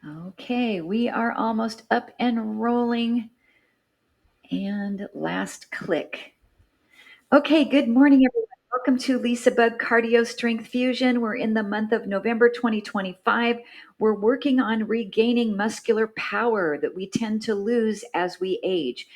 Okay, we are almost up and rolling. And last click. Okay, good morning, everyone. Welcome to LisaBug Cardio Strength Fusion. We're in the month of November 2025. We're working on regaining muscular power that we tend to lose as we age.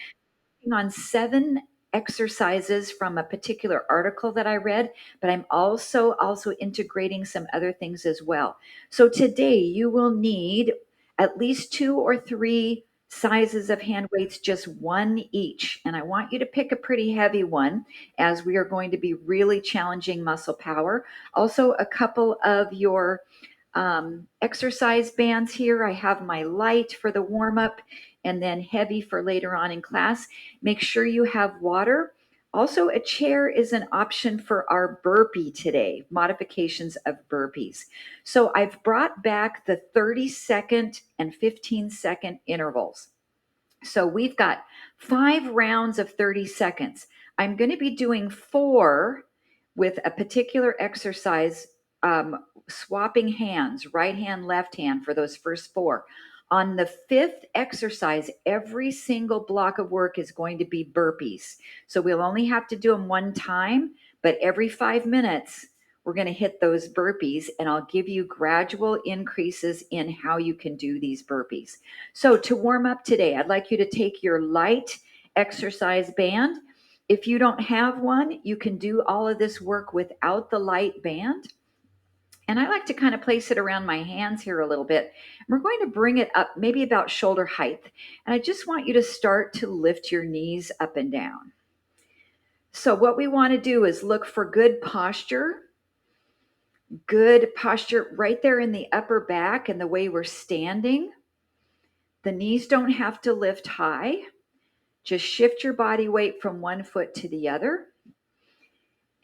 On 7 exercises from a particular article that I read, but I'm also integrating some other things as well. So today you will need at least 2 or 3 sizes of hand weights, just one each. And I want you to pick a pretty heavy one as we are going to be really challenging muscle power. Also, a couple of your exercise bands here. I have my light for the warm up and then heavy for later on in class. Make sure you have water. Also, a chair is an option for our burpee today, modifications of burpees. So I've brought back the 30-second and 15-second intervals. So we've got 5 rounds of 30 seconds. I'm going to be doing 4 with a particular exercise, swapping hands, right hand, left hand for those first 4. On the 5th exercise, every single block of work is going to be burpees. So we'll only have to do them one time, but every 5 minutes, we're going to hit those burpees, and I'll give you gradual increases in how you can do these burpees. So to warm up today, I'd like you to take your light exercise band. If you don't have one, you can do all of this work without the light band. And I like to kind of place it around my hands here a little bit. We're going to bring it up maybe about shoulder height. And I just want you to start to lift your knees up and down. So what we want to do is look for good posture right there in the upper back and the way we're standing. The knees don't have to lift high. Just shift your body weight from one foot to the other.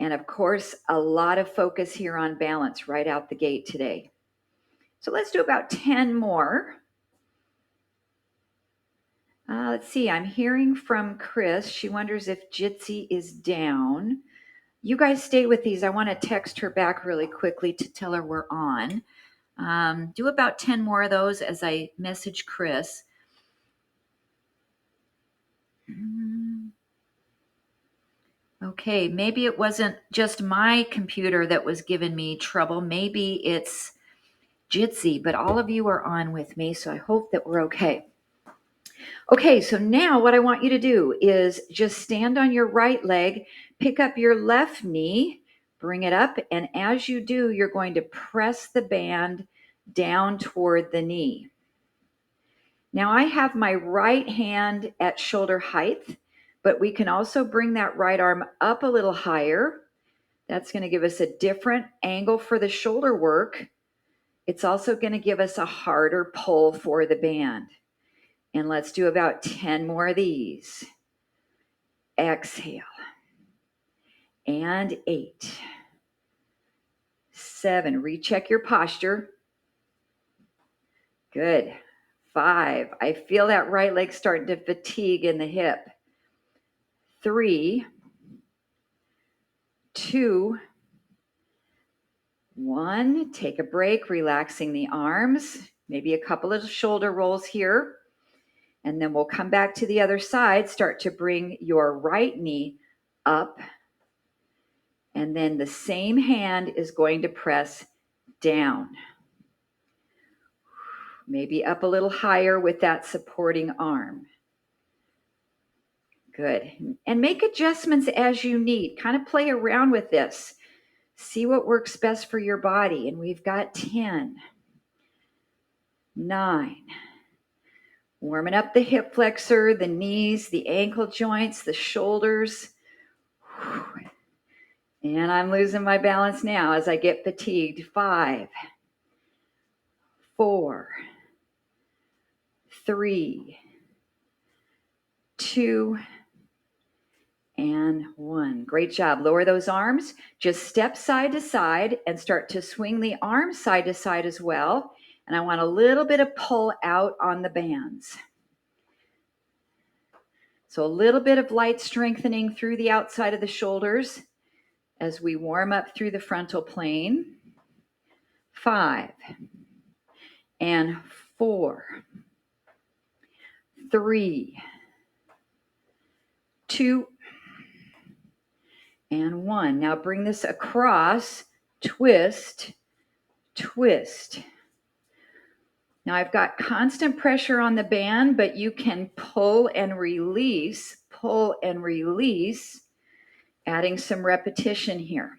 And of course, a lot of focus here on balance right out the gate today. So let's do about 10 more. Let's see, I'm hearing from Chris. She wonders if Jitsi is down. You guys stay with these. I want to text her back really quickly to tell her we're on. Do about 10 more of those as I message Chris. Okay, maybe it wasn't just my computer that was giving me trouble. Maybe it's Jitsi, but all of you are on with me, so I hope that we're okay. Okay, so now what I want you to do is just stand on your right leg, pick up your left knee, bring it up, and as you do, you're going to press the band down toward the knee. Now I have my right hand at shoulder height, but we can also bring that right arm up a little higher. That's going to give us a different angle for the shoulder work. It's also going to give us a harder pull for the band. And let's do about 10 more of these. Exhale. And 8. 7. Recheck your posture. Good. 5. I feel that right leg starting to fatigue in the hip. 3. 2. 1. Take a break, relaxing the arms. Maybe a couple of shoulder rolls here. And then we'll come back to the other side. Start to bring your right knee up. And then the same hand is going to press down. Maybe up a little higher with that supporting arm. Good. And make adjustments as you need. Kind of play around with this. See what works best for your body. And we've got 10, 9. Warming up the hip flexor, the knees, the ankle joints, the shoulders. And I'm losing my balance now as I get fatigued. 5, 4, 3, 2, and 1. Great job. Lower those arms. Just step side to side and start to swing the arms side to side as well. And I want a little bit of pull out on the bands. So a little bit of light strengthening through the outside of the shoulders as we warm up through the frontal plane. 5 and 4, 3, 2, and 1. Now bring this across, twist, twist. Now I've got constant pressure on the band, but you can pull and release, adding some repetition here.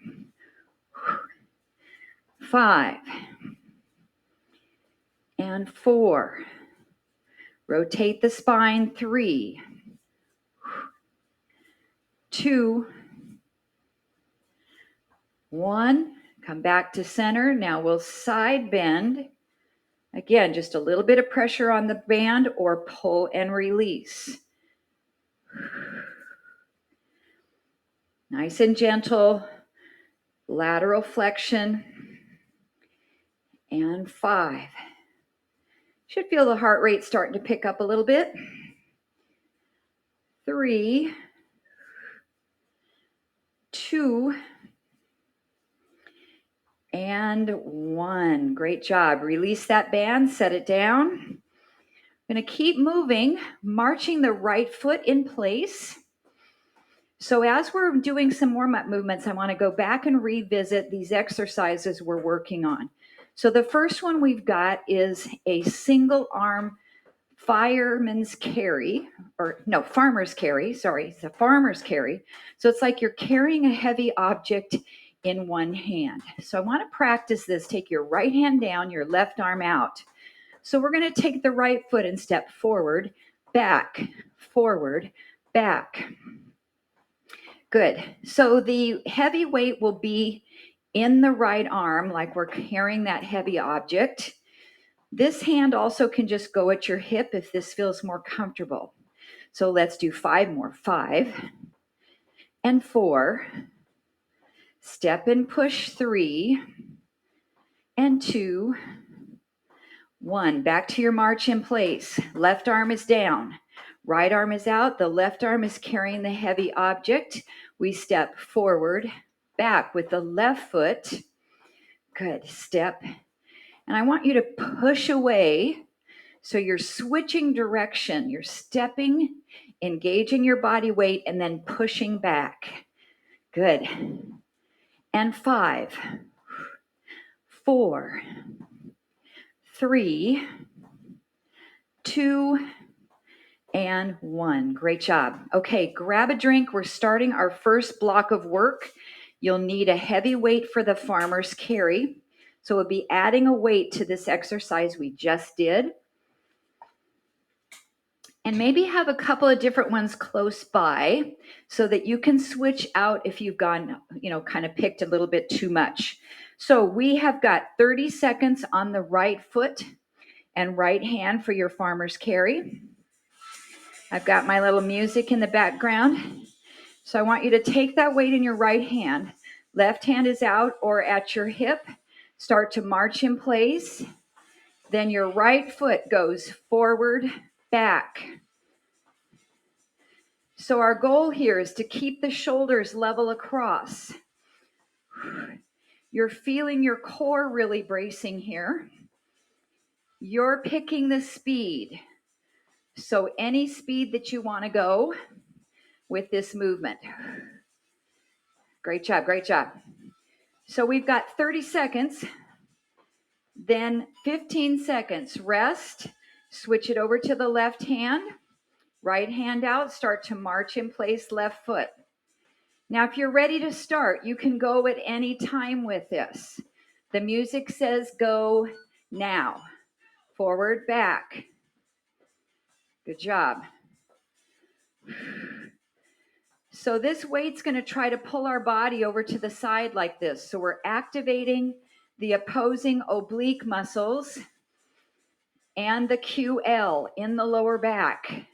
5 and 4. Rotate the spine. 3, 2, 1. Come back to center. Now we'll side bend. Again, just a little bit of pressure on the band or pull and release. Nice and gentle. Lateral flexion. And 5. Should feel the heart rate starting to pick up a little bit. 3, 2, and 1. Great job. Release that band, set it down. I'm going to keep moving, marching the right foot in place. So as we're doing some warm-up movements, I want to go back and revisit these exercises we're working on. So the first one we've got is a single arm farmer's carry. It's a farmer's carry. So it's like you're carrying a heavy object in one hand. So I want to practice this. Take your right hand down, your left arm out. So we're going to take the right foot and step forward, back, back. Good. So the heavy weight will be in the right arm, like we're carrying that heavy object. This hand also can just go at your hip if this feels more comfortable. So let's do 5 more. 5 and 4. Step and push. 3 and 2. 1. Back to your march in place. Left arm is down. Right arm is out. The left arm is carrying the heavy object. We step forward, back with the left foot. Good. Step. And I want you to push away. So you're switching direction. You're stepping, engaging your body weight, and then pushing back. Good. And 5, 4, 3, 2, and 1. Great job. Okay, grab a drink. We're starting our first block of work. You'll need a heavy weight for the farmer's carry. So we'll be adding a weight to this exercise we just did. And maybe have a couple of different ones close by so that you can switch out if you've gone, kind of picked a little bit too much. So we have got 30 seconds on the right foot and right hand for your farmer's carry. I've got my little music in the background. So I want you to take that weight in your right hand. Left hand is out or at your hip. Start to march in place. Then your right foot goes forward, back. So our goal here is to keep the shoulders level across. You're feeling your core really bracing here. You're picking the speed. So any speed that you want to go with this movement. Great job, great job. So we've got 30 seconds, then 15 seconds. Rest, switch it over to the left hand, right hand out, start to march in place, left foot. Now, if you're ready to start, you can go at any time with this. The music says go now. Forward, back. Good job. So this weight's going to try to pull our body over to the side like this. So we're activating the opposing oblique muscles and the QL in the lower back.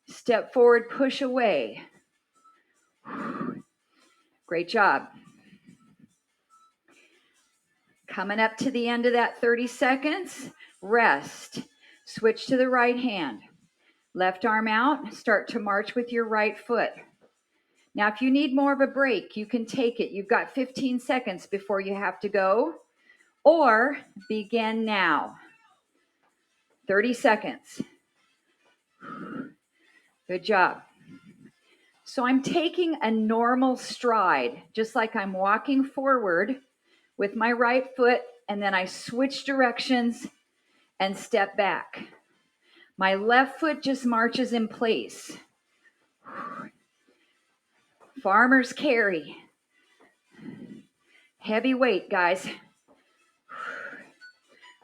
Step forward, push away. Great job. Coming up to the end of that 30 seconds, rest. Switch to the right hand. Left arm out, start to march with your right foot. Now, if you need more of a break, you can take it. You've got 15 seconds before you have to go, or begin now. 30 seconds. Good job. So I'm taking a normal stride, just like I'm walking forward with my right foot, and then I switch directions and step back. My left foot just marches in place. Farmer's carry. Heavy weight, guys.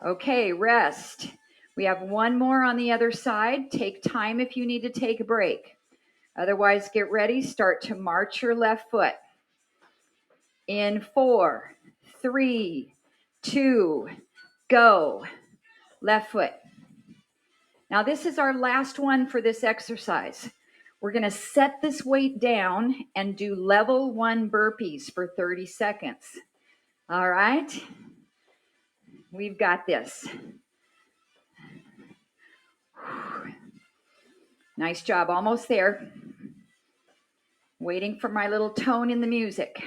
Okay, rest. We have one more on the other side. Take time if you need to take a break. Otherwise, get ready. Start to march your left foot. In 4, 3, 2, go. Left foot. Now, this is our last one for this exercise. We're going to set this weight down and do level 1 burpees for 30 seconds. All right? We've got this. Nice job. Almost there. Waiting for my little tone in the music.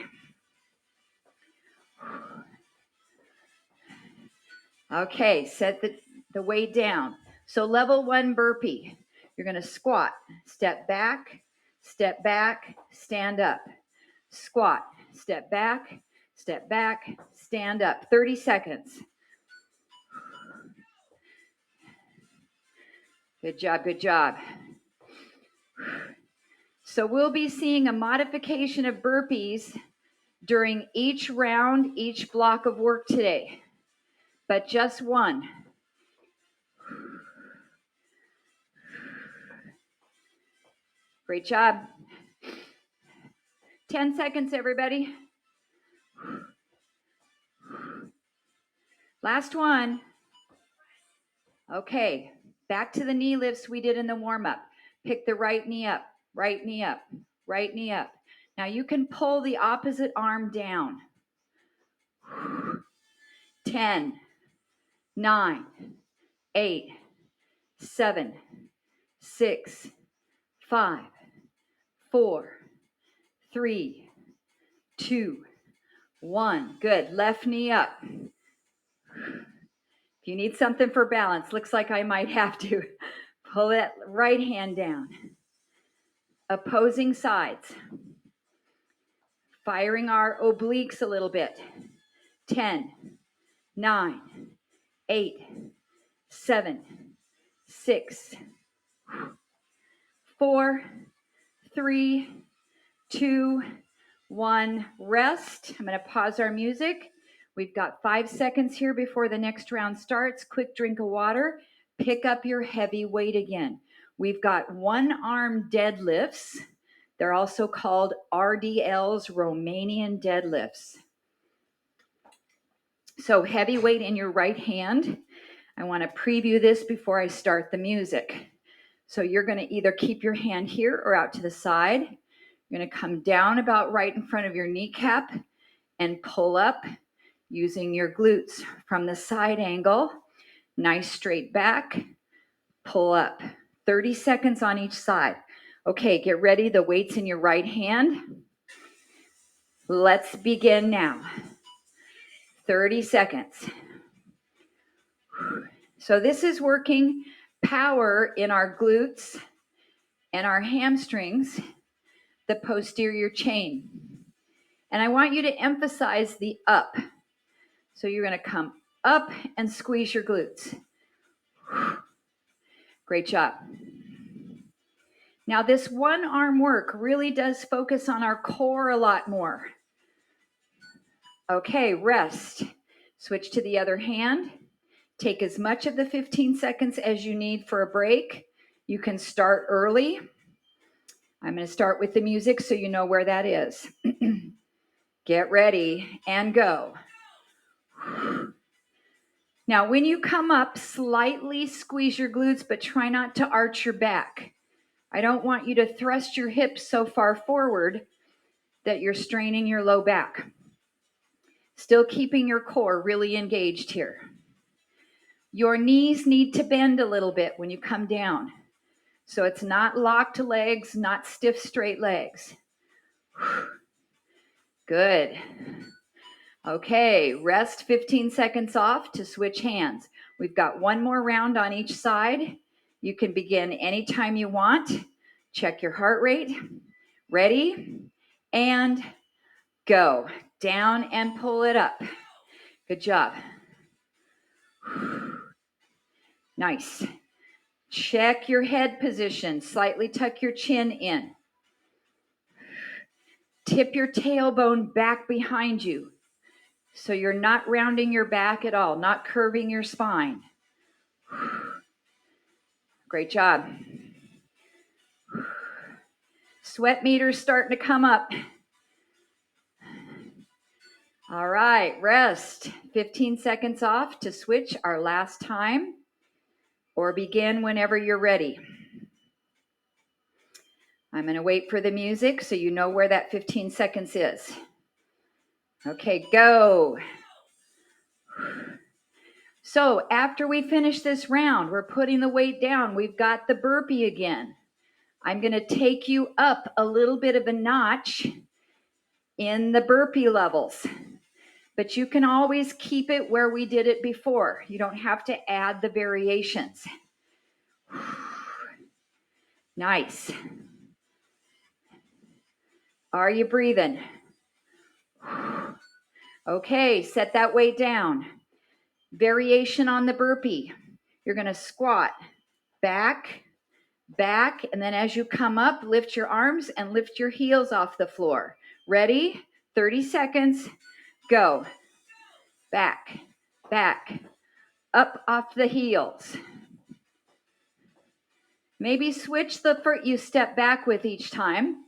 Okay, set the weight down. So level 1 burpee. You're going to squat, step back, stand up. Squat, step back, stand up. 30 seconds. Good job, good job. So we'll be seeing a modification of burpees during each round, each block of work today, but just one. Great job. 10 seconds, everybody. Last one. Okay, back to the knee lifts we did in the warm-up. Pick the right knee up, right knee up, right knee up. Now you can pull the opposite arm down. 10, 9, 8, 7, 6, 5, 4, 3, 2, 1. Good. Left knee up. If you need something for balance, looks like I might have to. Pull that right hand down. Opposing sides. Firing our obliques a little bit. 10, 9, 8, 7, 6, 4, 3, 2, 1. Rest. I'm going to pause our music. We've got 5 seconds here before the next round starts. Quick drink of water. Pick up your heavy weight again. We've got one arm deadlifts. They're also called RDLs, Romanian deadlifts. So heavy weight in your right hand. I want to preview this before I start the music. So you're going to either keep your hand here or out to the side. You're going to come down about right in front of your kneecap and pull up using your glutes from the side angle. Nice straight back. Pull up. 30 seconds on each side. Okay, get ready. The weight's in your right hand. Let's begin now. 30 seconds. So this is working power in our glutes and our hamstrings, the posterior chain. And I want you to emphasize the up. So you're going to come up and squeeze your glutes. Great job. Now this one arm work really does focus on our core a lot more. Okay, rest. Switch to the other hand. Take as much of the 15 seconds as you need for a break. You can start early. I'm going to start with the music so you know where that is. Get ready and go. Now, when you come up, slightly squeeze your glutes, but try not to arch your back. I don't want you to thrust your hips so far forward that you're straining your low back. Still keeping your core really engaged here. Your knees need to bend a little bit when you come down. So it's not locked legs, not stiff straight legs. Good. Okay, rest 15 seconds off to switch hands. We've got one more round on each side. You can begin anytime you want. Check your heart rate. Ready? And go. Down and pull it up. Good job. Nice. Check your head position. Slightly tuck your chin in. Tip your tailbone back behind you. So you're not rounding your back at all, not curving your spine. Great job. Sweat meter's starting to come up. All right, rest. 15 seconds off to switch our last time, or begin whenever you're ready. I'm going to wait for the music so you know where that 15 seconds is. Okay, go. So after we finish this round, we're putting the weight down. We've got the burpee again. I'm going to take you up a little bit of a notch in the burpee levels, but you can always keep it where we did it before. You don't have to add the variations. Nice. Are you breathing? Okay, set that weight down. Variation on the burpee. You're going to squat, back, back, and then as you come up, lift your arms and lift your heels off the floor. Ready? 30 seconds. Go. Back, back, up off the heels. Maybe switch the foot you step back with each time.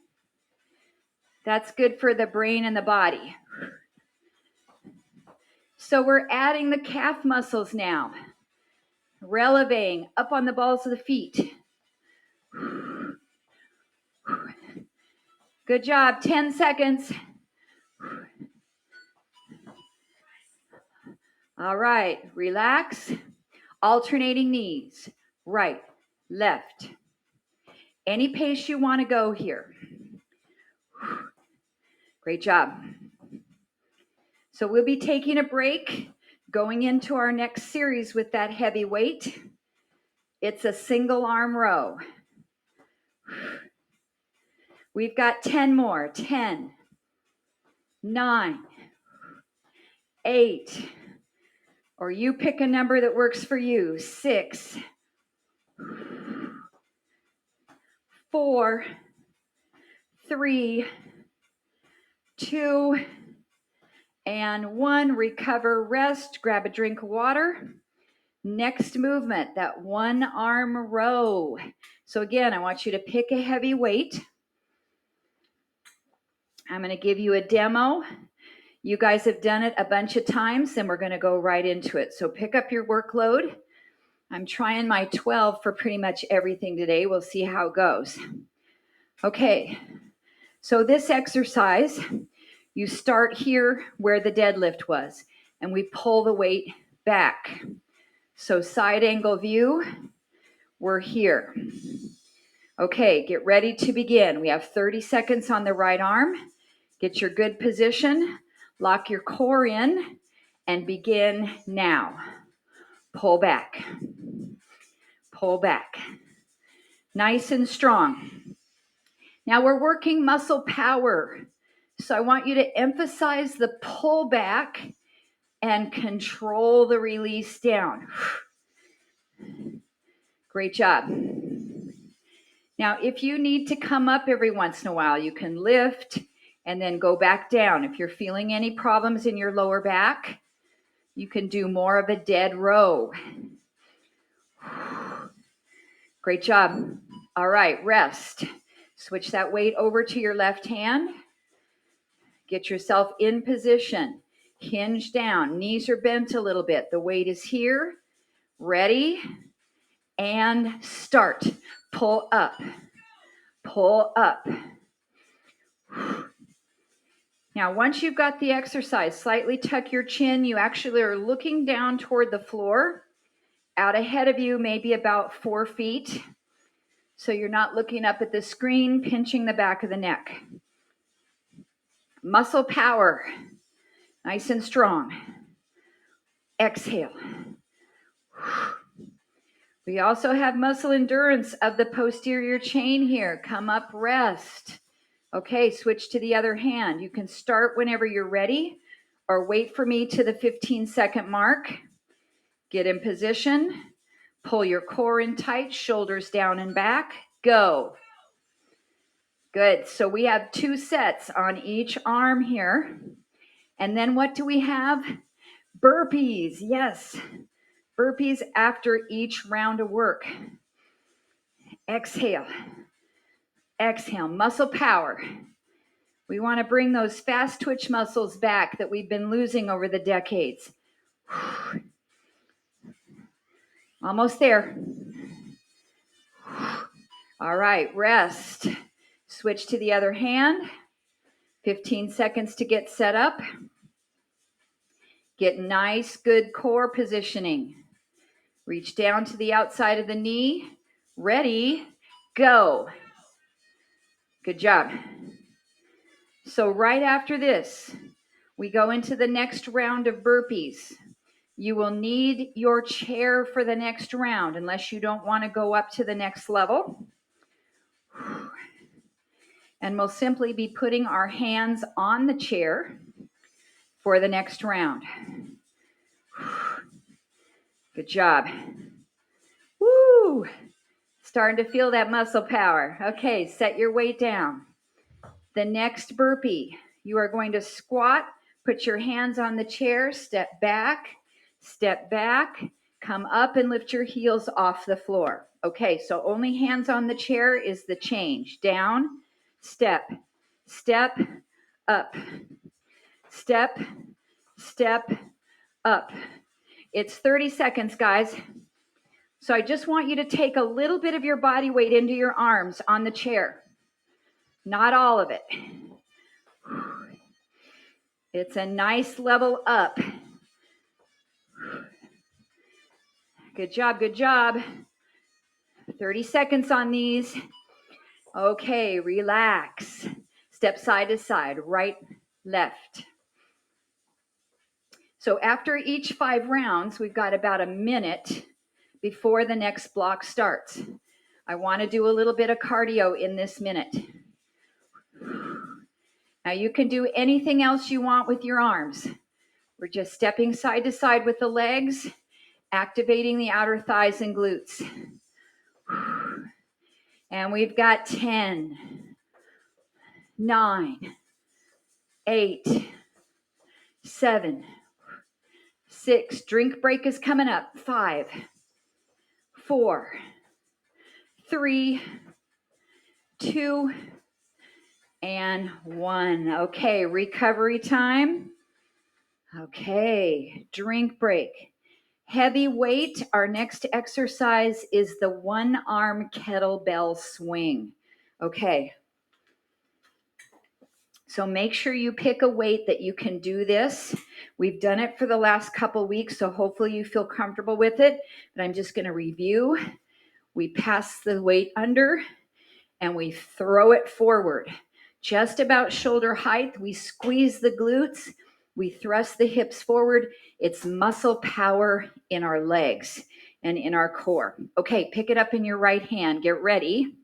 That's good for the brain and the body. So we're adding the calf muscles now. Relevating up on the balls of the feet. Good job. 10 seconds. All right. Relax. Alternating knees. Right, left. Any pace you want to go here. Great job. So we'll be taking a break, going into our next series with that heavy weight. It's a single arm row. We've got 10 more. 10, 9, 8, or you pick a number that works for you. 6, 4, 3, 2, and 1. Recover, rest, grab a drink of water. Next movement, that one arm row. So again, I want you to pick a heavy weight. I'm going to give you a demo. You guys have done it a bunch of times, and we're going to go right into it. So pick up your workload. I'm trying my 12 for pretty much everything today. We'll see how it goes. Okay, so this exercise, you start here where the deadlift was, and we pull the weight back. So side angle view, we're here. Okay, get ready to begin. We have 30 seconds on the right arm. Get your good position, lock your core in, and begin now. Pull back. Pull back. Nice and strong. Now we're working muscle power. So I want you to emphasize the pull back and control the release down. Great job. Now, if you need to come up every once in a while, you can lift and then go back down. If you're feeling any problems in your lower back, you can do more of a dead row. Great job. All right, rest. Switch that weight over to your left hand. Get yourself in position. Hinge down. Knees are bent a little bit. The weight is here. Ready? And start. Pull up. Pull up. Now, once you've got the exercise, slightly tuck your chin. You actually are looking down toward the floor. Out ahead of you, maybe about 4 feet. So you're not looking up at the screen, pinching the back of the neck. Muscle power. Nice and strong. Exhale. We also have muscle endurance of the posterior chain here. Come up, rest. Okay, switch to the other hand. You can start whenever you're ready or wait for me to the 15-second mark. Get in position. Pull your core in tight, shoulders down and back. Go. Good. So we have 2 sets on each arm here. And then what do we have? Burpees. Yes. Burpees after each round of work. Exhale. Exhale. Muscle power. We want to bring those fast twitch muscles back that we've been losing over the decades. Almost there. All right, rest. Switch to the other hand. 15 seconds to get set up. Get nice, good core positioning. Reach down to the outside of the knee. Ready, go. Good job. So right after this, we go into the next round of burpees. You will need your chair for the next round unless you don't want to go up to the next level. And we'll simply be putting our hands on the chair for the next round. Good job. Woo! Starting to feel that muscle power. Okay, set your weight down. The next burpee, you are going to squat, put your hands on the chair, step back, come up and lift your heels off the floor. Okay, so only hands on the chair is the change. Down, step, step, up, step, step, up. It's 30 seconds, guys. So I just want you to take a little bit of your body weight into your arms on the chair. Not all of it. It's a nice level up. Good job, good job. 30 seconds on these. Okay, relax. Step side to side, right, left. So after each 5 rounds, we've got about a minute before the next block starts. I want to do a little bit of cardio in this minute. Now you can do anything else you want with your arms. We're just stepping side to side with the legs, activating the outer thighs and glutes. And we've got 10, 9, 8, 7, 6. Drink break is coming up. 5, 4, 3, 2, and 1. Okay, recovery time. Okay, drink break. Heavy weight. Our next exercise is the 1-arm kettlebell swing. Okay. So make sure you pick a weight that you can do this. We've done it for the last couple weeks, so hopefully you feel comfortable with it. But I'm just going to review. We pass the weight under and we throw it forward. Just about shoulder height. We squeeze the glutes. We thrust the hips forward. It's muscle power in our legs and in our core. Okay, pick it up in your right hand. Get ready.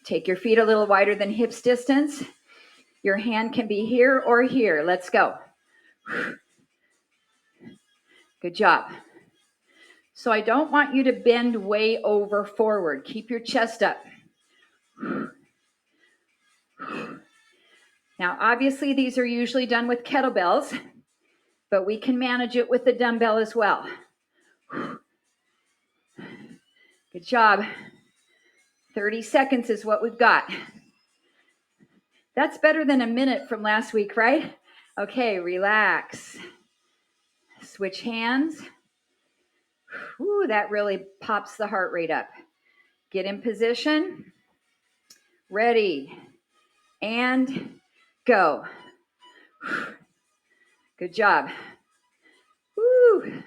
Take your feet a little wider than hips distance. Your hand can be here or here. Let's go. Good job. So I don't want you to bend way over forward. Keep your chest up. Now, obviously, these are usually done with kettlebells, but we can manage it with the dumbbell as well. Good job. 30 seconds is what we've got. That's better than a minute from last week, right? Okay, relax. Switch hands. Ooh, that really pops the heart rate up. Get in position. Ready. And go. Good job. Woo.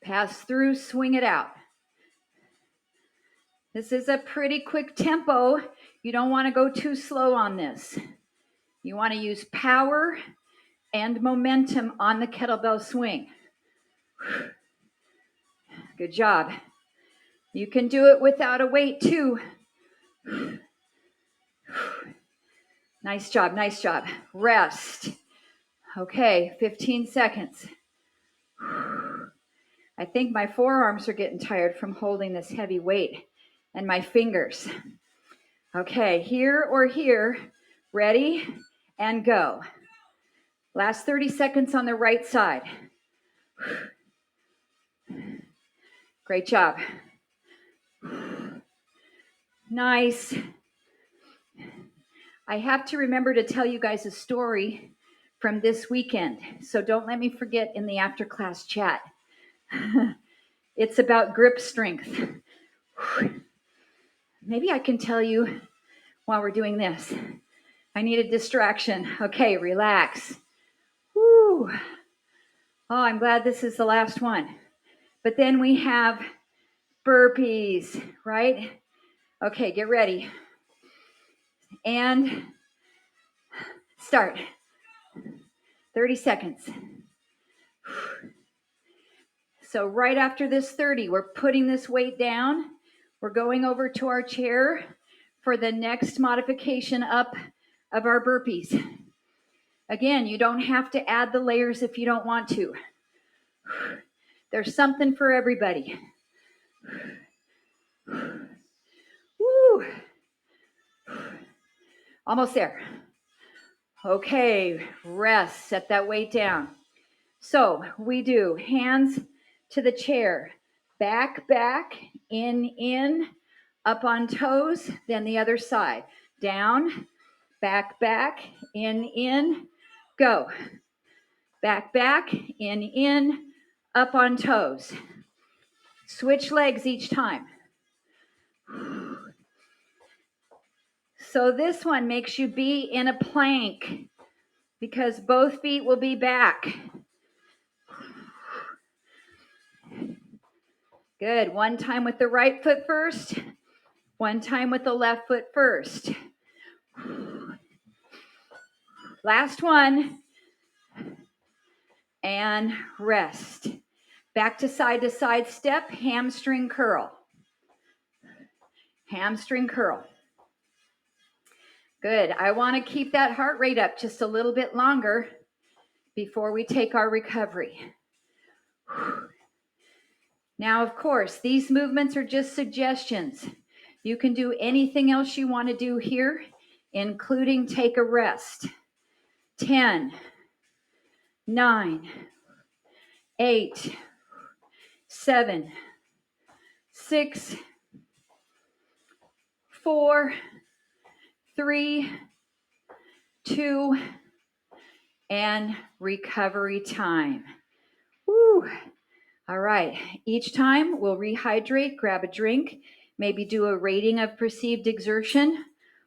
Pass through, swing it out. This is a pretty quick tempo. You don't want to go too slow on this. You want to use power and momentum on the kettlebell swing. Good job. You can do it without a weight too. Nice job, nice job. Rest. Okay, 15 seconds. I think my forearms are getting tired from holding this heavy weight, and my fingers. Okay, here or here. Ready and go. Last 30 seconds on the right side. Great job. Nice. I have to remember to tell you guys a story from this weekend, so don't let me forget in the after class chat. It's about grip strength. Maybe I can tell you while we're doing this. I need a distraction. Okay, relax. Woo. Oh, I'm glad this is the last one. But then we have burpees, right? Okay, get ready. And start. 30 seconds. So right after this 30, we're putting this weight down. We're going over to our chair for the next modification up of our burpees. Again, you don't have to add the layers if you don't want to. There's something for everybody. Woo. Almost there. Okay, rest, set that weight down. So we do hands to the chair, back, in, up on toes, then the other side. Down, back, in, go. Back, in, up on toes. Switch legs each time. So this one makes you be in a plank because both feet will be back. Good. One time with the right foot first. One time with the left foot first. Last one. And rest. Back to side step, hamstring curl. Hamstring curl. Good. I want to keep that heart rate up just a little bit longer before we take our recovery. Now, of course, these movements are just suggestions. You can do anything else you want to do here, including take a rest. 10, 9, 8, 7, 6, 4, 3, 2, and recovery time. Woo. All right. Each time we'll rehydrate, grab a drink, maybe do a rating of perceived exertion,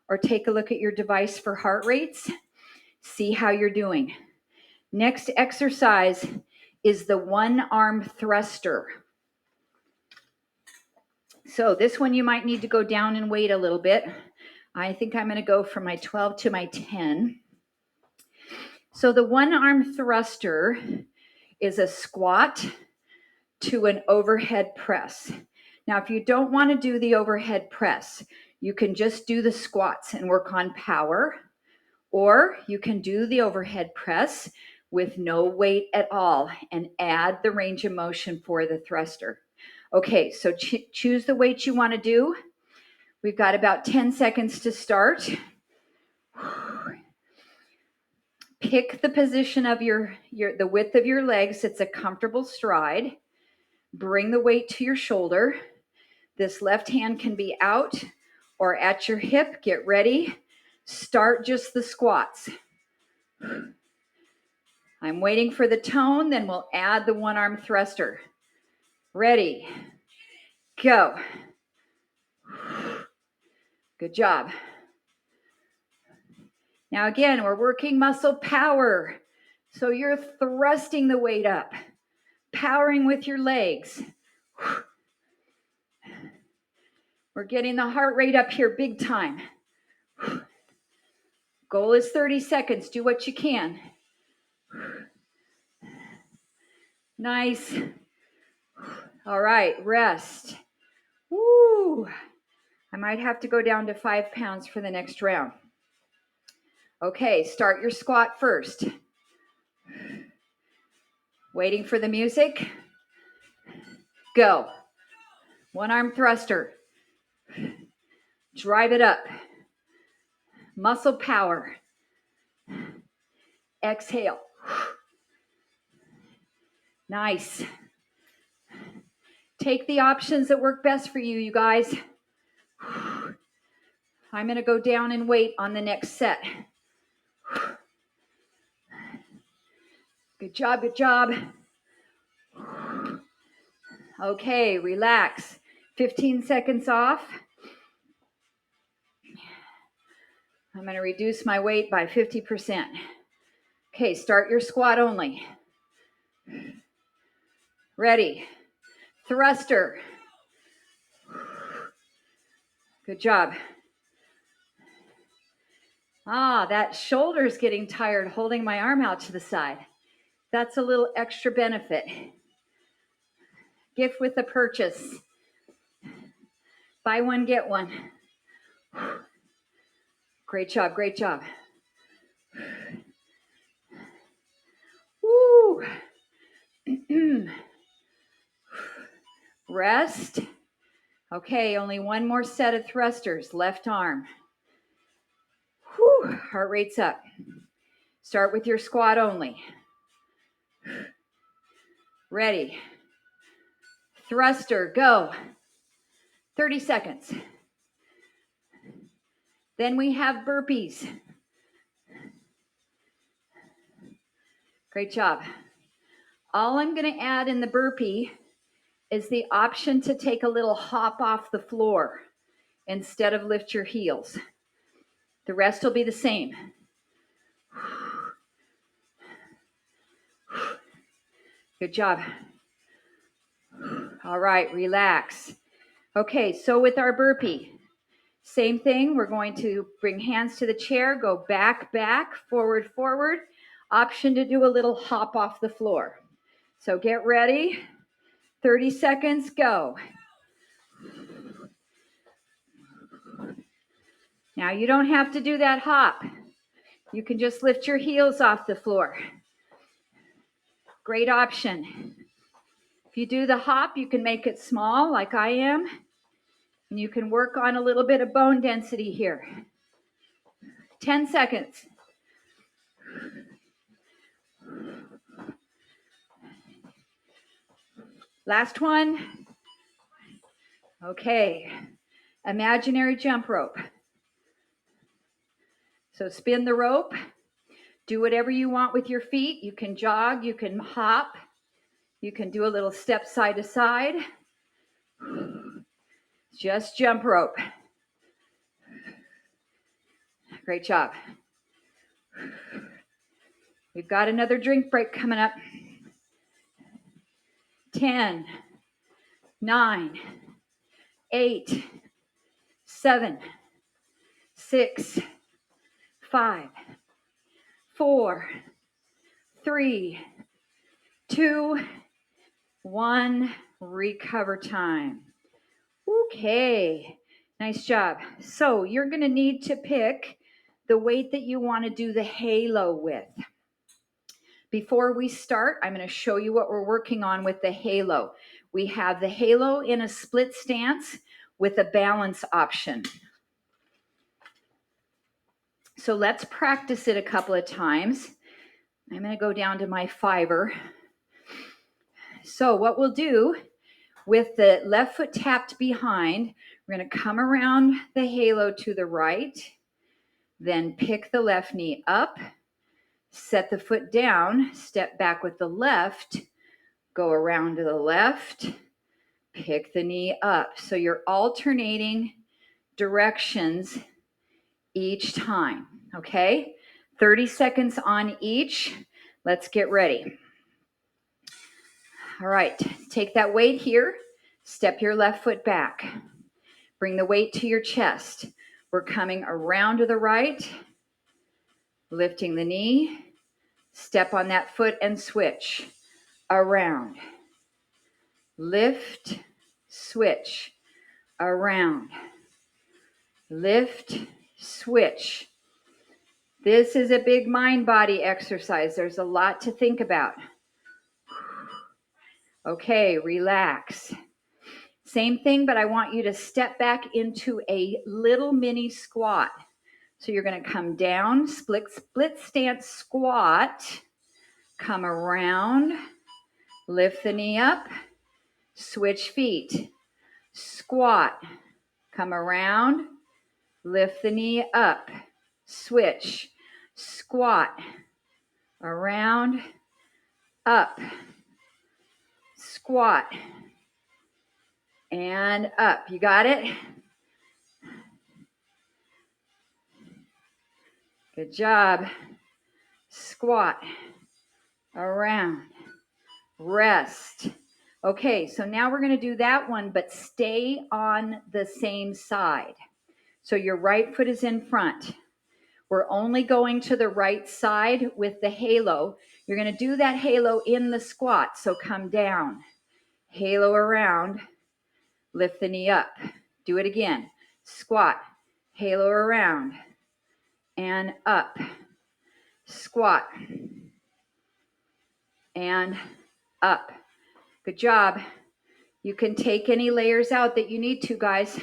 or take a look at your device for heart rates. See how you're doing. Next exercise is the one-arm thruster. So this one you might need to go down in weight a little bit. I think I'm going to go from my 12 to my 10. So the one-arm thruster is a squat to an overhead press. Now, if you don't want to do the overhead press, you can just do the squats and work on power, or you can do the overhead press with no weight at all and add the range of motion for the thruster. Okay, so choose the weight you want to do. We've got about 10 seconds to start. Pick the position of the width of your legs. It's a comfortable stride. Bring the weight to your shoulder. This left hand can be out or at your hip. Get ready. Start just the squats. I'm waiting for the tone, then we'll add the one-arm thruster. Ready. Go. Good job. Now again, we're working muscle power. So you're thrusting the weight up, powering with your legs. We're getting the heart rate up here big time. Goal is 30 seconds. Do what you can. Nice. All right, rest. Woo! I might have to go down to 5 pounds for the next round. Okay, start your squat first. Waiting for the music. Go. One arm thruster. Drive it up. Muscle power. Exhale. Nice. Take the options that work best for you, you guys. I'm going to go down in weight on the next set. Good job, good job. Okay, relax. 15 seconds off. I'm going to reduce my weight by 50%. Okay, start your squat only. Ready. Thruster. Good job. That shoulder's getting tired holding my arm out to the side. That's a little extra benefit. Gift with a purchase. Buy one, get one. Great job, great job. Woo. Rest. Okay, only one more set of thrusters. Left arm. Whew. Heart rate's up. Start with your squat only. Ready. Thruster, go. 30 seconds. Then we have burpees. Great job. All I'm going to add in the burpee is the option to take a little hop off the floor instead of lift your heels. The rest will be the same. Good job. All right, relax. Okay, so with our burpee, same thing. We're going to bring hands to the chair, go back, back, forward, forward. Option to do a little hop off the floor. So get ready. 30 seconds, go. Now you don't have to do that hop. You can just lift your heels off the floor. Great option. If you do the hop, you can make it small like I am. And you can work on a little bit of bone density here. 10 seconds. Last one. Okay. Imaginary jump rope. So spin the rope. Do whatever you want with your feet. You can jog, you can hop, you can do a little step side to side. Just jump rope. Great job. We've got another drink break coming up. 10, 9, 8, 7, 6, 5, 4, 3, 2, 1. Recover time. Okay, nice job. So you're going to need to pick the weight that you want to do the halo with. Before we start, I'm going to show you what we're working on with the halo. We have the halo in a split stance with a balance option. So let's practice it a couple of times. I'm going to go down to my 5er. So what we'll do with the left foot tapped behind, we're going to come around the halo to the right, then pick the left knee up, set the foot down, step back with the left, go around to the left, pick the knee up. So you're alternating directions each time, okay? 30 seconds on each. Let's get ready. All right, take that weight here, step your left foot back. Bring the weight to your chest. We're coming around to the right, lifting the knee, Step on that foot and switch. Around. Lift, switch. Around. Lift, switch. This is a big mind-body exercise. There's a lot to think about. Okay, relax. Same thing, but I want you to step back into a little mini squat. So you're going to come down, split stance squat, come around, lift the knee up, switch feet, squat, come around, lift the knee up, switch, squat, around, up, squat, and up. You got it? Good job. Squat, around, rest. Okay, so now we're going to do that one, but stay on the same side. So your right foot is in front. We're only going to the right side with the halo. You're going to do that halo in the squat. So come down, halo around, lift the knee up. Do it again. Squat, halo around, and up. Squat, and up. Good job. You can take any layers out that you need to, guys.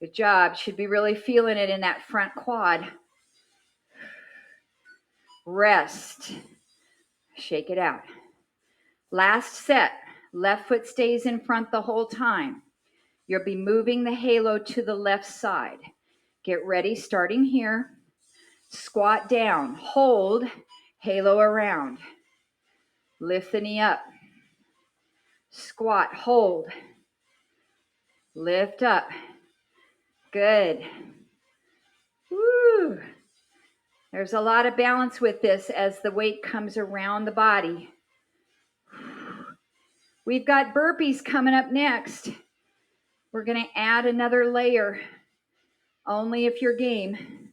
Good job. Should be really feeling it in that front quad. Rest. Shake it out. Last set. Left foot stays in front the whole time. You'll be moving the halo to the left side. Get ready, starting here. Squat down. Hold. Halo around. Lift the knee up. Squat. Hold. Lift up. Good. Woo. There's a lot of balance with this as the weight comes around the body. We've got burpees coming up next. We're going to add another layer, only if you're game.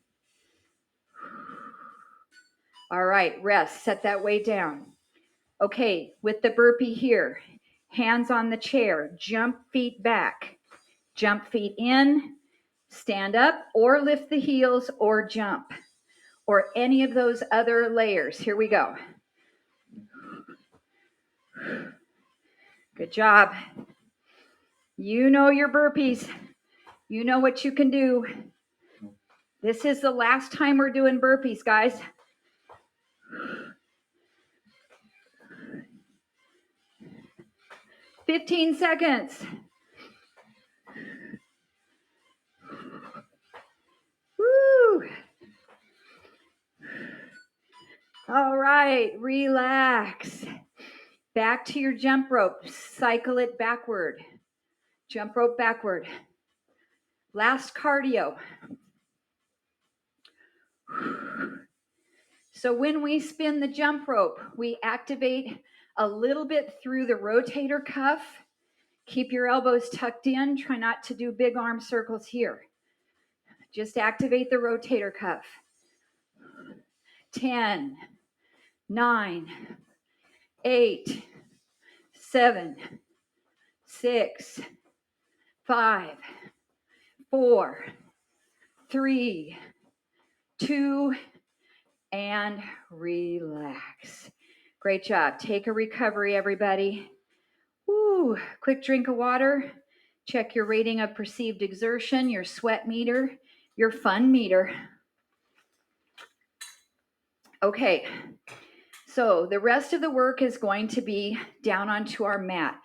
All right, rest. Set that weight down. Okay, with the burpee here, hands on the chair, jump feet back, jump feet in, stand up, or lift the heels, or jump, or any of those other layers. Here we go. Good job. You know your burpees. You know what you can do. This is the last time we're doing burpees, guys. "15 seconds. Woo. All right, relax. Back to your jump rope. Cycle it backward. Jump rope backward. Last cardio. So when we spin the jump rope, we activate a little bit through the rotator cuff. Keep your elbows tucked in. Try not to do big arm circles here. Just activate the rotator cuff. 10, 9, 8, 7, 6, 5, 4, 3, 2, and relax. Great job. Take a recovery, everybody. Woo. Quick drink of water. Check your rating of perceived exertion, your sweat meter, your fun meter. Okay, so the rest of the work is going to be down onto our mat.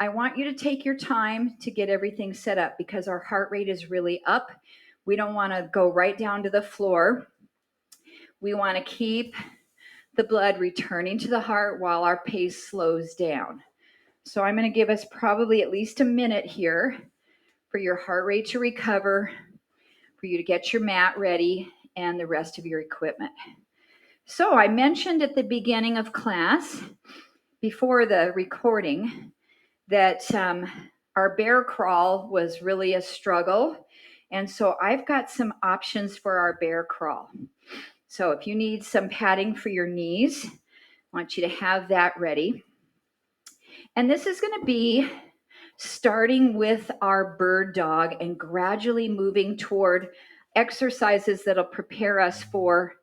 I want you to take your time to get everything set up because our heart rate is really up. We don't want to go right down to the floor. We want to keep the blood returning to the heart while our pace slows down. So I'm going to give us probably at least a minute here for your heart rate to recover, for you to get your mat ready and the rest of your equipment. So I mentioned at the beginning of class, before the recording, that our bear crawl was really a struggle. And so I've got some options for our bear crawl. So if you need some padding for your knees, I want you to have that ready. And this is going to be starting with our bird dog and gradually moving toward exercises that'll prepare us for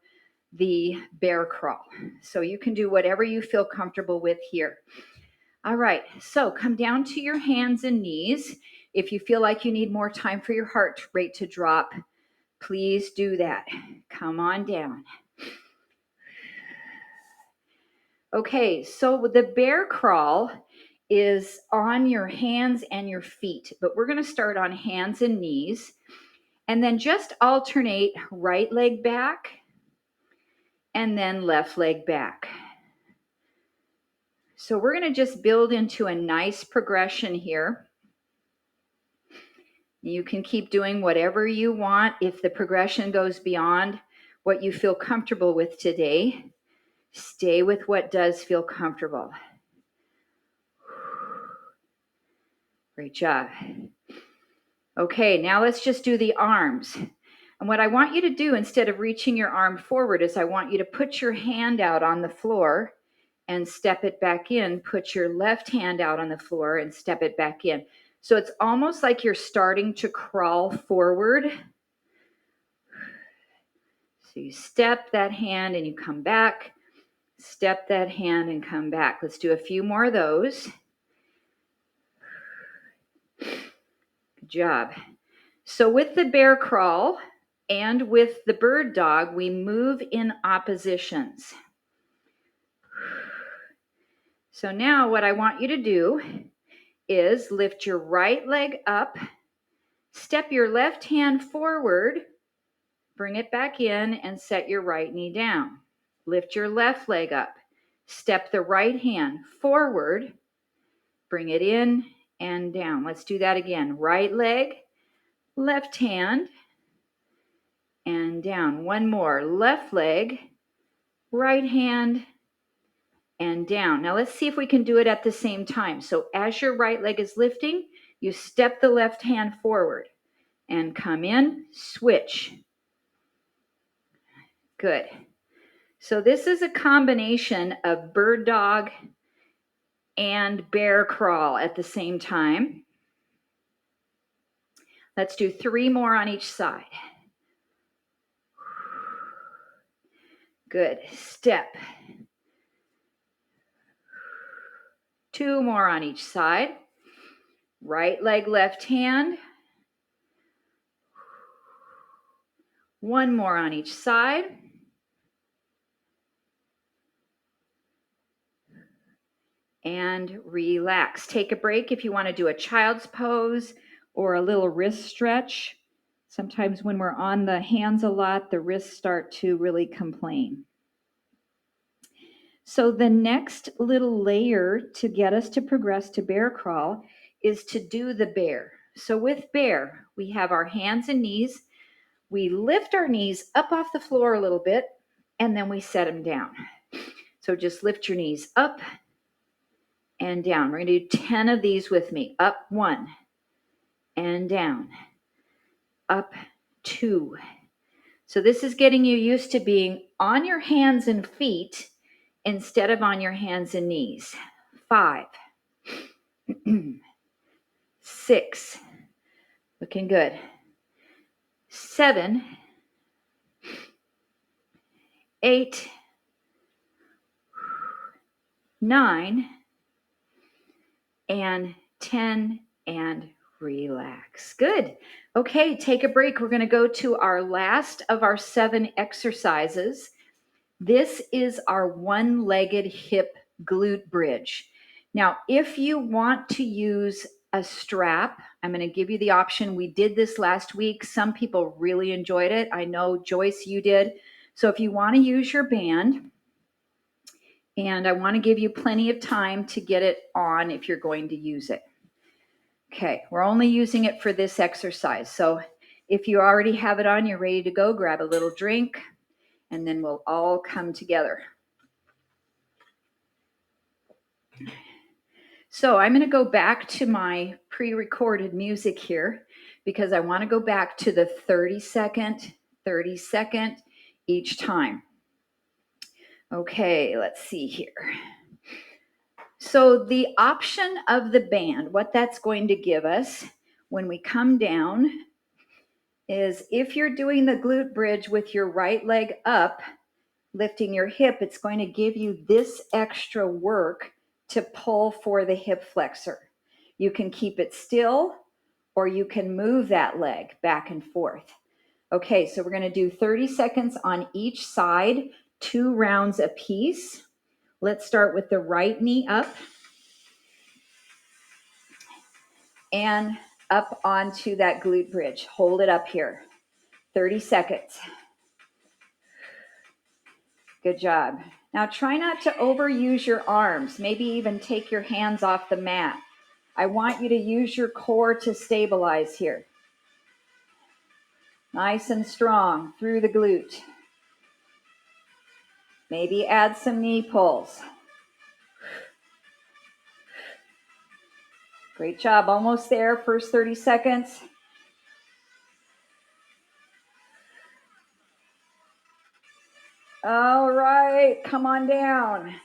the bear crawl. So you can do whatever you feel comfortable with here. All right, so come down to your hands and knees. If you feel like you need more time for your heart rate to drop, please do that. Come on down. Okay, so the bear crawl is on your hands and your feet, but we're going to start on hands and knees and then just alternate right leg back and then left leg back. So we're going to just build into a nice progression here. You can keep doing whatever you want. If the progression goes beyond what you feel comfortable with today, stay with what does feel comfortable. Great job. Okay, now let's just do the arms. And what I want you to do instead of reaching your arm forward is I want you to put your hand out on the floor and step it back in. Put your left hand out on the floor and step it back in. So it's almost like you're starting to crawl forward. So you step that hand and you come back. Step that hand and come back. Let's do a few more of those. Good job. So with the bear crawl and with the bird dog, we move in oppositions. So now what I want you to do is lift your right leg up, step your left hand forward, bring it back in, and set your right knee down. Lift your left leg up, step the right hand forward, bring it in and down. Let's do that again. Right leg, left hand, and down. One more. Left leg, right hand, and down. Now let's see if we can do it at the same time. So as your right leg is lifting, you step the left hand forward and come in, switch. Good. So this is a combination of bird dog and bear crawl at the same time. Let's do 3 more on each side. Good. Step. 2 more on each side. Right leg, left hand. 1 more on each side. And relax. Take a break if you want to do a child's pose or a little wrist stretch. Sometimes when we're on the hands a lot, the wrists start to really complain. So the next little layer to get us to progress to bear crawl is to do the bear. So with bear, we have our hands and knees. We lift our knees up off the floor a little bit, and then we set them down. So just lift your knees up and down. We're going to do 10 of these with me. Up 1 and down. Up 2. So this is getting you used to being on your hands and feet instead of on your hands and knees. 5. 6. Looking good. 7. 8. 9. And 10, and relax. Good. Okay, take a break. We're going to go to our last of our 7 exercises. This is our one-legged hip glute bridge. Now, if you want to use a strap, I'm going to give you the option. We did this last week. Some people really enjoyed it. I know, Joyce, you did. So if you want to use your band, and I want to give you plenty of time to get it on if you're going to use it. Okay, we're only using it for this exercise. So if you already have it on, you're ready to go, grab a little drink, and then we'll all come together. So I'm going to go back to my pre-recorded music here because I want to go back to the 30 second each time. Okay, let's see here. So the option of the band, what that's going to give us when we come down is if you're doing the glute bridge with your right leg up, lifting your hip, it's going to give you this extra work to pull for the hip flexor. You can keep it still or you can move that leg back and forth. Okay, so we're going to do 30 seconds on each side, 2 rounds apiece. Let's start with the right knee up and up onto that glute bridge. Hold it up here. 30 seconds. Good job. Now try not to overuse your arms. Maybe even take your hands off the mat. I want you to use your core to stabilize here. Nice and strong through the glute. Maybe add some knee pulls. Great job. Almost there. First 30 seconds. All right. Come on down.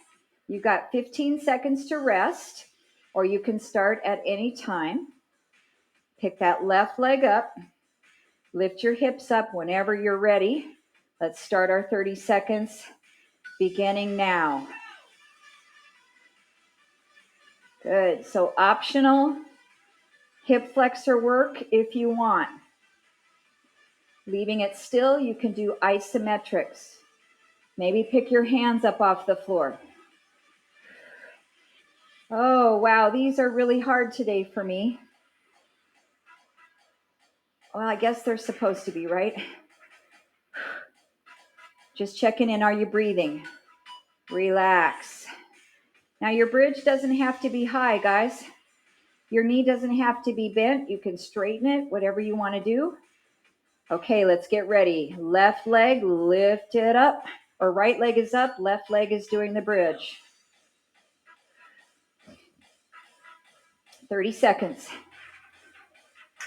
You got 15 seconds to rest, or you can start at any time. Pick that left leg up. Lift your hips up whenever you're ready. Let's start our 30 seconds beginning now. Good. So optional hip flexor work if you want. Leaving it still, you can do isometrics. Maybe pick your hands up off the floor. Oh, wow. These are really hard today for me. Well, I guess they're supposed to be, right? Just checking in. Are you breathing? Relax. Now your bridge doesn't have to be high, guys. Your knee doesn't have to be bent. You can straighten it, whatever you want to do. Okay, let's get ready. Left leg, lift it up. Or right leg is up, left leg is doing the bridge. 30 seconds.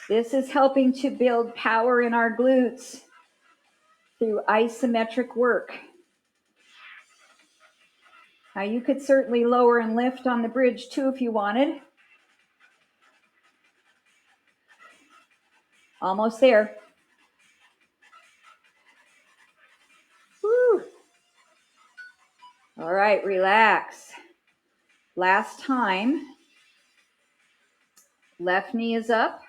This is helping to build power in our glutes through isometric work. Now you could certainly lower and lift on the bridge too if you wanted. Almost there. Woo. All right, relax. Last time. Left knee is up.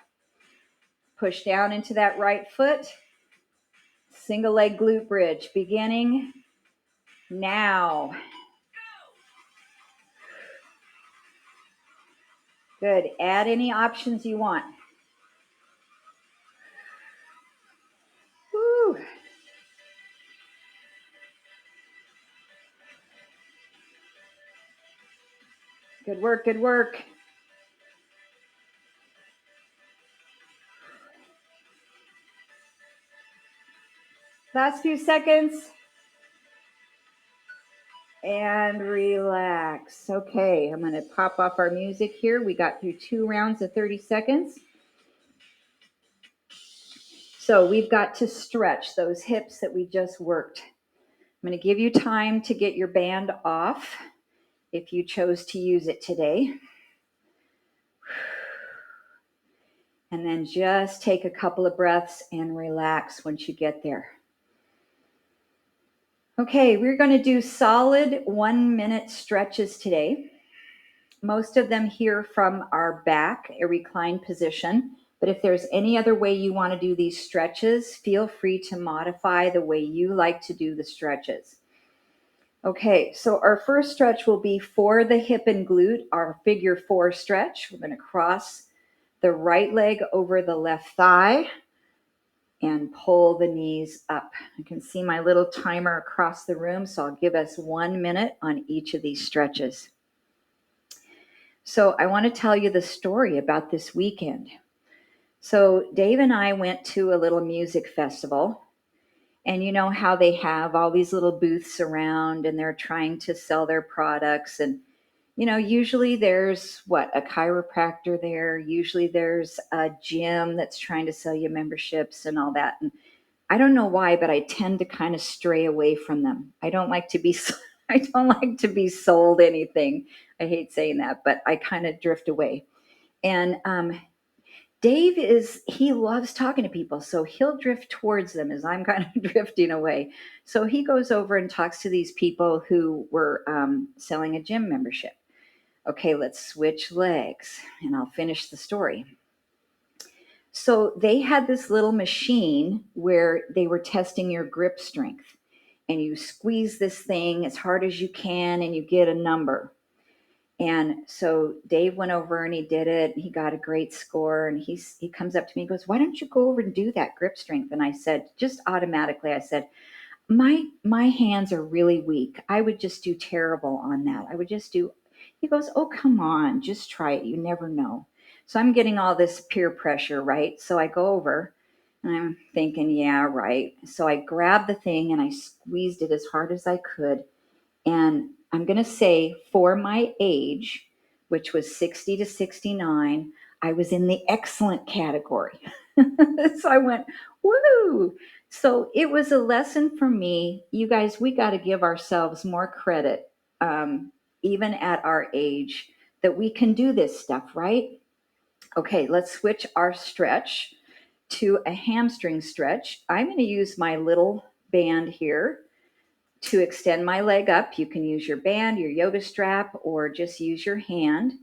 Push down into that right foot. Single leg glute bridge beginning now. Good. Add any options you want. Woo. Good work, good work. Last few seconds. And relax. Okay, I'm going to pop off our music here. We got through 2 rounds of 30 seconds. So we've got to stretch those hips that we just worked. I'm going to give you time to get your band off if you chose to use it today. And then just take a couple of breaths and relax once you get there. Okay, we're going to do solid 1-minute stretches today. Most of them here from our back, a reclined position. But if there's any other way you want to do these stretches, feel free to modify the way you like to do the stretches. Okay, so our first stretch will be for the hip and glute, our figure 4 stretch. We're going to cross the right leg over the left thigh and pull the knees up. I can see my little timer across the room, so I'll give us 1 minute on each of these stretches. So I want to tell you the story about this weekend. So Dave and I went to a little music festival, and you know how they have all these little booths around and they're trying to sell their products. And Usually there's a chiropractor there. Usually there's a gym that's trying to sell you memberships and all that. And I don't know why, but I tend to kind of stray away from them. I don't like to be I don't like to be sold anything. I hate saying that, but I kind of drift away. And Dave he loves talking to people, so he'll drift towards them as I'm kind of drifting away. So he goes over and talks to these people who were selling a gym membership. Okay, let's switch legs and I'll finish the story. So they had this little machine where they were testing your grip strength. And you squeeze this thing as hard as you can and you get a number. And so Dave went over and he did it. He got a great score. And he comes up to me and goes, "Why don't you go over and do that grip strength?" And I said, just automatically, I said, my hands are really weak. I would just do terrible on that. I would just do. He goes, "Oh, come on, just try it. You never know." So I'm getting all this peer pressure, right? So I go over and I'm thinking, yeah, right. So I grabbed the thing and I squeezed it as hard as I could. And I'm going to say for my age, which was 60 to 69, I was in the excellent category. So I went, woo. So it was a lesson for me. You guys, we got to give ourselves more credit, even at our age, that we can do this stuff, right? Okay, let's switch our stretch to a hamstring stretch. I'm going to use my little band here to extend my leg up. You can use your band, your yoga strap, or just use your hand.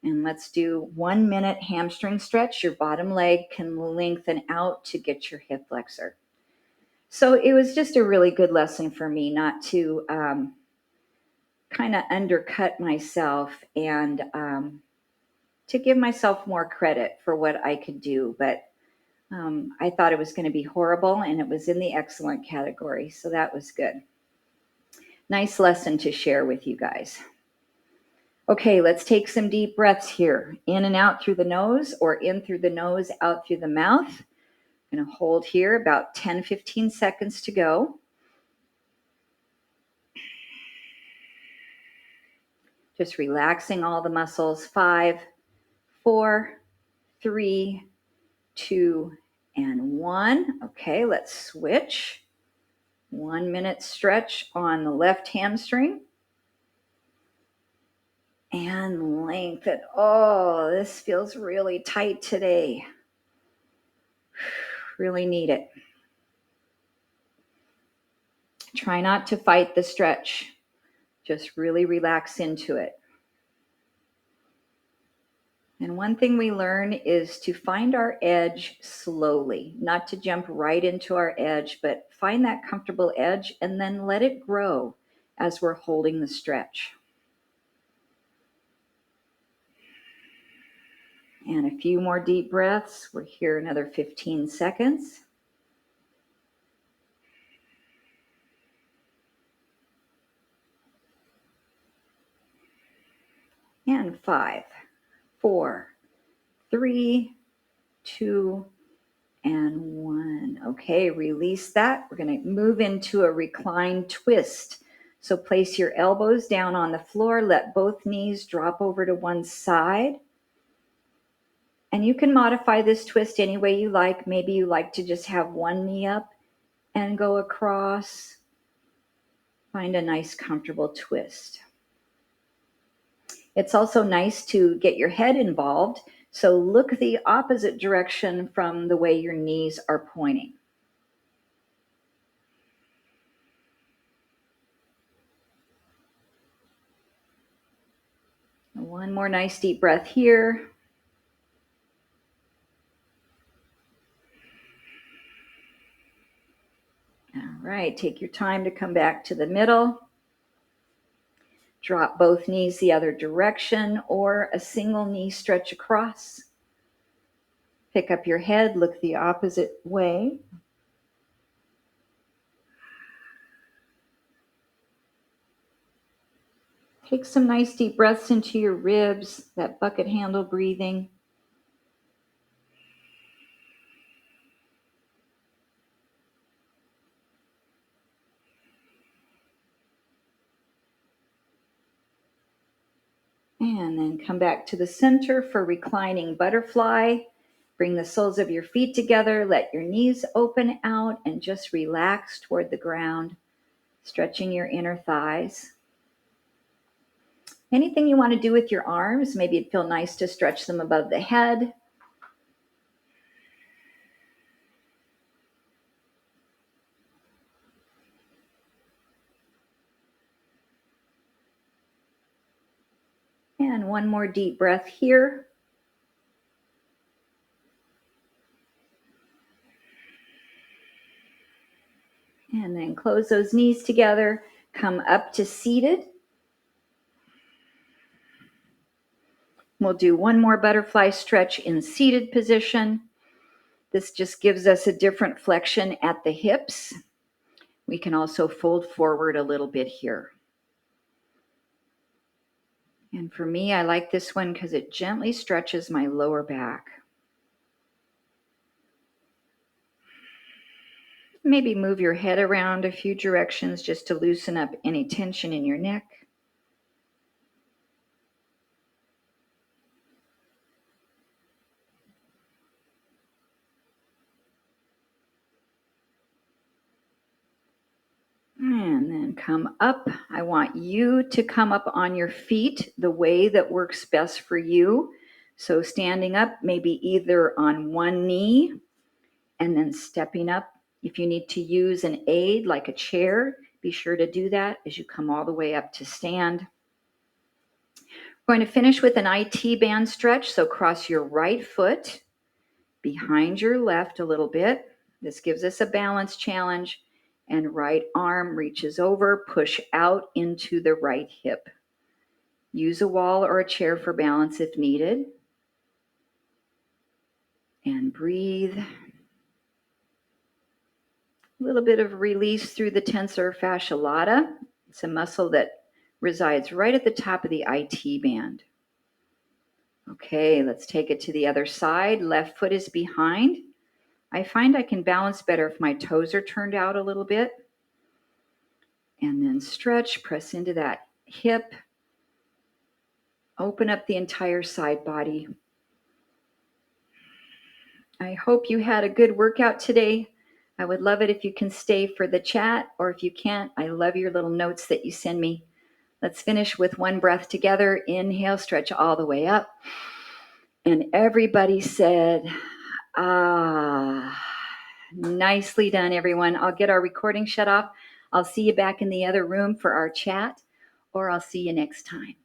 And let's do 1 minute hamstring stretch. Your bottom leg can lengthen out to get your hip flexor. So it was just a really good lesson for me not to kind of undercut myself and to give myself more credit for what I could do. But I thought it was going to be horrible, and it was in the excellent category. So that was good. Nice lesson to share with you guys. Okay, let's take some deep breaths here. In and out through the nose, or in through the nose, out through the mouth. I'm going to hold here about 10-15 seconds to go. Just relaxing all the muscles. 5, 4, 3, 2, and 1. Okay, let's switch. 1 minute stretch on the left hamstring. And lengthen. Oh, this feels really tight today. Really need it. Try not to fight the stretch. Just really relax into it. And one thing we learn is to find our edge slowly, not to jump right into our edge, but find that comfortable edge and then let it grow as we're holding the stretch. And a few more deep breaths. We're here another 15 seconds. And 5, 4, 3, 2, and 1. Okay, release that. We're going to move into a reclined twist. So place your elbows down on the floor. Let both knees drop over to one side. And you can modify this twist any way you like. Maybe you like to just have one knee up and go across. Find a nice, comfortable twist. It's also nice to get your head involved. So look the opposite direction from the way your knees are pointing. One more nice deep breath here. All right, take your time to come back to the middle. Drop both knees the other direction or a single knee stretch across. Pick up your head, look the opposite way. Take some nice deep breaths into your ribs, that bucket handle breathing. And then come back to the center for reclining butterfly. Bring the soles of your feet together. Let your knees open out and just relax toward the ground, stretching your inner thighs. Anything you want to do with your arms, maybe it'd feel nice to stretch them above the head. And one more deep breath here. And then close those knees together. Come up to seated. We'll do one more butterfly stretch in seated position. This just gives us a different flexion at the hips. We can also fold forward a little bit here. And for me, I like this one because it gently stretches my lower back. Maybe move your head around a few directions just to loosen up any tension in your neck. And then come up. I want you to come up on your feet the way that works best for you. So standing up, maybe either on one knee and then stepping up. If you need to use an aid like a chair, be sure to do that as you come all the way up to stand. We're going to finish with an IT band stretch. So cross your right foot behind your left a little bit. This gives us a balance challenge. And right arm reaches over, push out into the right hip. Use a wall or a chair for balance if needed. And breathe. A little bit of release through the tensor fascia lata. It's a muscle that resides right at the top of the IT band. Okay, let's take it to the other side. Left foot is behind. I find I can balance better if my toes are turned out a little bit. And then stretch, press into that hip. Open up the entire side body. I hope you had a good workout today. I would love it if you can stay for the chat, or if you can't, I love your little notes that you send me. Let's finish with one breath together. Inhale, stretch all the way up. And everybody said, ah, nicely done, everyone. I'll get our recording shut off. I'll see you back in the other room for our chat, or I'll see you next time.